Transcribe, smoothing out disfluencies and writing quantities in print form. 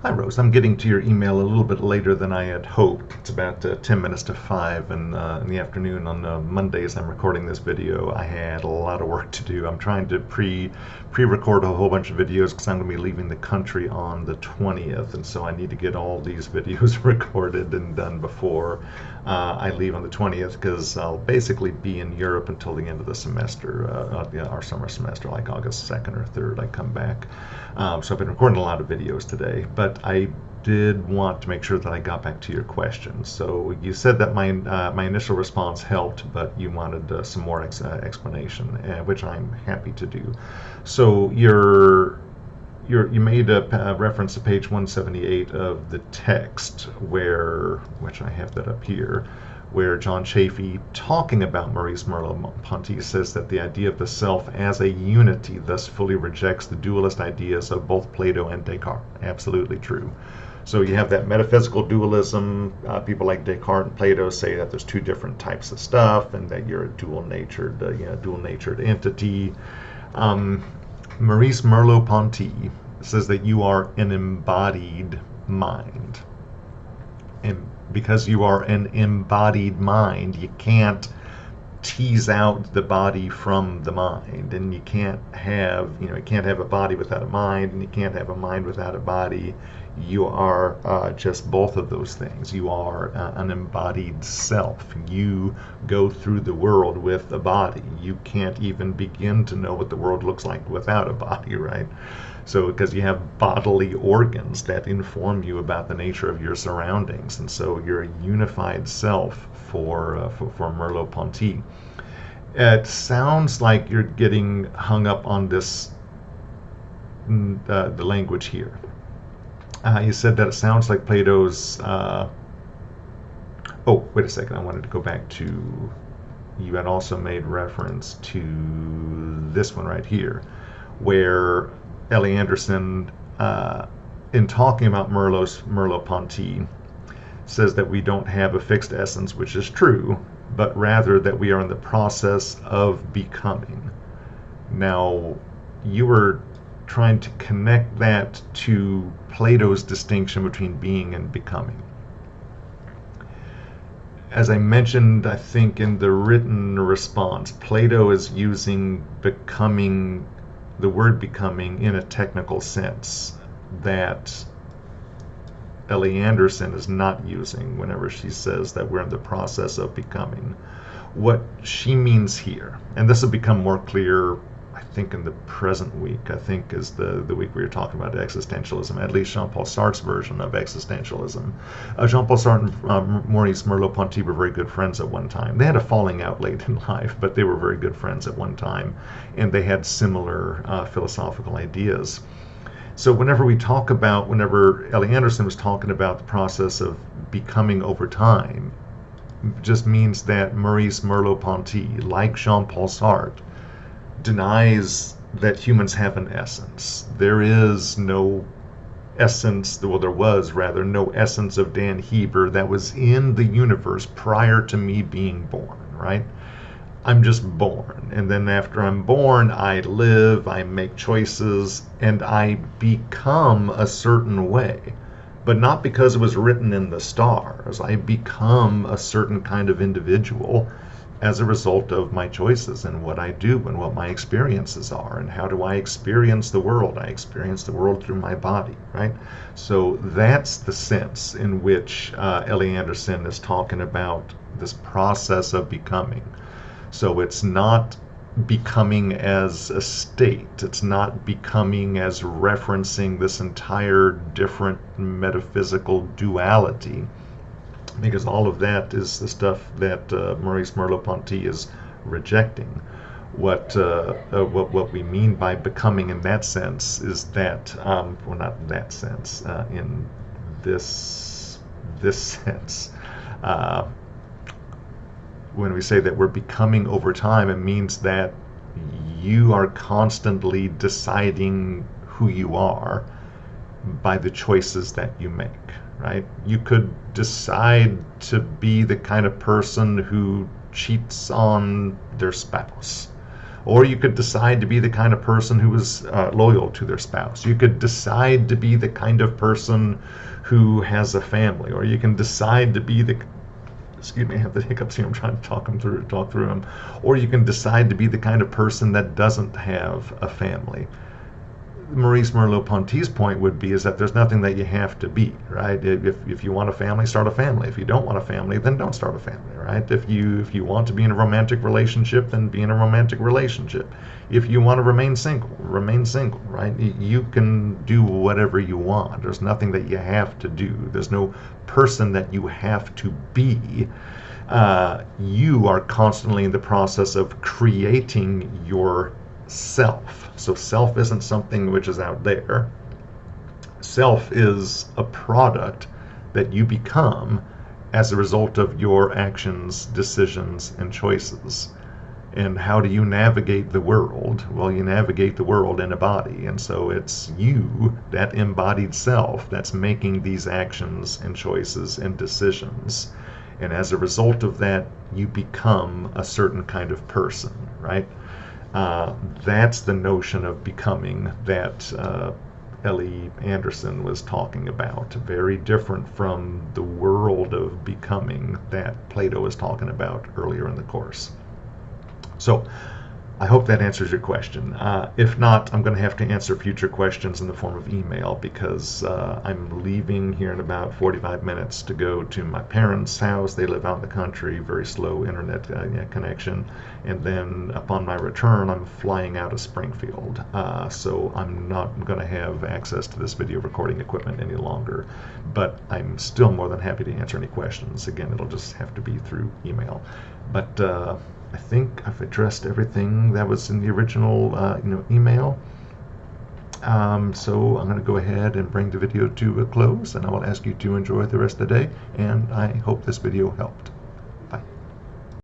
Hi, Rose. I'm getting to your email a little bit later than I had hoped. It's about 10 minutes to 5 in the afternoon on Mondays. I'm recording this video. I had a lot of work to do. I'm trying to pre-record a whole bunch of videos because I'm going to be leaving the country on the 20th, and so I need to get all these videos recorded and done before I leave on the 20th because I'll basically be in Europe until the end of the semester, our summer semester, like August 2nd or 3rd. I come back. So I've been recording a lot of videos today, but I did want to make sure that I got back to your questions. So you said that my initial response helped, but you wanted some more explanation, which I'm happy to do. So you made a reference to page 178 of the text, which I have that up here, where John Chafee, talking about Maurice Merleau-Ponty, says that the idea of the self as a unity thus fully rejects the dualist ideas of both Plato and Descartes. Absolutely true. So you have that metaphysical dualism. People like Descartes and Plato say that there's two different types of stuff, and that you're a dual-natured entity. Maurice Merleau-Ponty says that you are an embodied mind. And because you are an embodied mind, you can't tease out the body from the mind, and you can't have a body without a mind, and you can't have a mind without a body. You are just both of those things. You are an embodied self. You go through the world with a body. You can't even begin to know what the world looks like without a body, right? So because you have bodily organs that inform you about the nature of your surroundings, and so you're a unified self for Merleau-Ponty. It sounds like you're getting hung up on this the language here. You said that it sounds like Plato's. Oh, wait a second. I wanted to go back to. You had also made reference to this one right here, where Ellie Anderson, in talking about Merleau-Ponty, says that we don't have a fixed essence, which is true, but rather that we are in the process of becoming. Now, you were trying to connect that to Plato's distinction between being and becoming. As I mentioned, I think in the written response, Plato is using becoming, the word becoming, in a technical sense that Ellie Anderson is not using whenever she says that we're in the process of becoming. What she means here, and this will become more clear, I think, in the present week, I think is the week we were talking about existentialism, at least Jean-Paul Sartre's version of existentialism. Jean-Paul Sartre and Maurice Merleau-Ponty were very good friends at one time. They had a falling out late in life, but they were very good friends at one time, and they had similar philosophical ideas. So whenever Ellie Anderson was talking about the process of becoming over time, it just means that Maurice Merleau-Ponty, like Jean-Paul Sartre, denies that humans have an essence. There is no essence, well, there was rather no essence of Dan Heber that was in the universe prior to me being born, right? I'm just born, and then after I'm born, I live, I make choices, and I become a certain way. But not because it was written in the stars. I become a certain kind of individual as a result of my choices and what I do and what my experiences are and how do I experience the world. I experience the world through my body, right? So that's the sense in which Ellie Anderson is talking about this process of becoming. So it's not becoming as a state. It's not becoming as referencing this entire different metaphysical duality, because all of that is the stuff that Maurice Merleau-Ponty is rejecting. What we mean by becoming in that sense is that, well, not in that sense, in this sense. When we say that we're becoming over time, it means that you are constantly deciding who you are by the choices that you make, right? You could decide to be the kind of person who cheats on their spouse, Or you could decide to be the kind of person who is loyal to their spouse. You could decide to be the kind of person who has a family. Or you can decide to be the, excuse me, I have the hiccups here, I'm trying to talk through them. Or you can decide to be the kind of person that doesn't have a family. Maurice Merleau-Ponty's point would be is that there's nothing that you have to be, right? If you want a family, start a family. If you don't want a family, then don't start a family, right? If you want to be in a romantic relationship, then be in a romantic relationship. If you want to remain single, right? You can do whatever you want. There's nothing that you have to do. There's no person that you have to be. You are constantly in the process of creating your self. So self isn't something which is out there. Self is a product that you become as a result of your actions, decisions, and choices. And how do you navigate the world? Well, you navigate the world in a body. And so it's you, that embodied self, that's making these actions and choices and decisions. And as a result of that, you become a certain kind of person, right? That's the notion of becoming that Ellie Anderson was talking about. Very different from the world of becoming that Plato was talking about earlier in the course. So I hope that answers your question. If not, I'm going to have to answer future questions in the form of email because I'm leaving here in about 45 minutes to go to my parents' house. They live out in the country, very slow internet connection. And then upon my return, I'm flying out of Springfield. So I'm not going to have access to this video recording equipment any longer. But I'm still more than happy to answer any questions. Again, it'll just have to be through email. But I think I've addressed everything that was in the original email. So I'm going to go ahead and bring the video to a close, and I will ask you to enjoy the rest of the day, and I hope this video helped.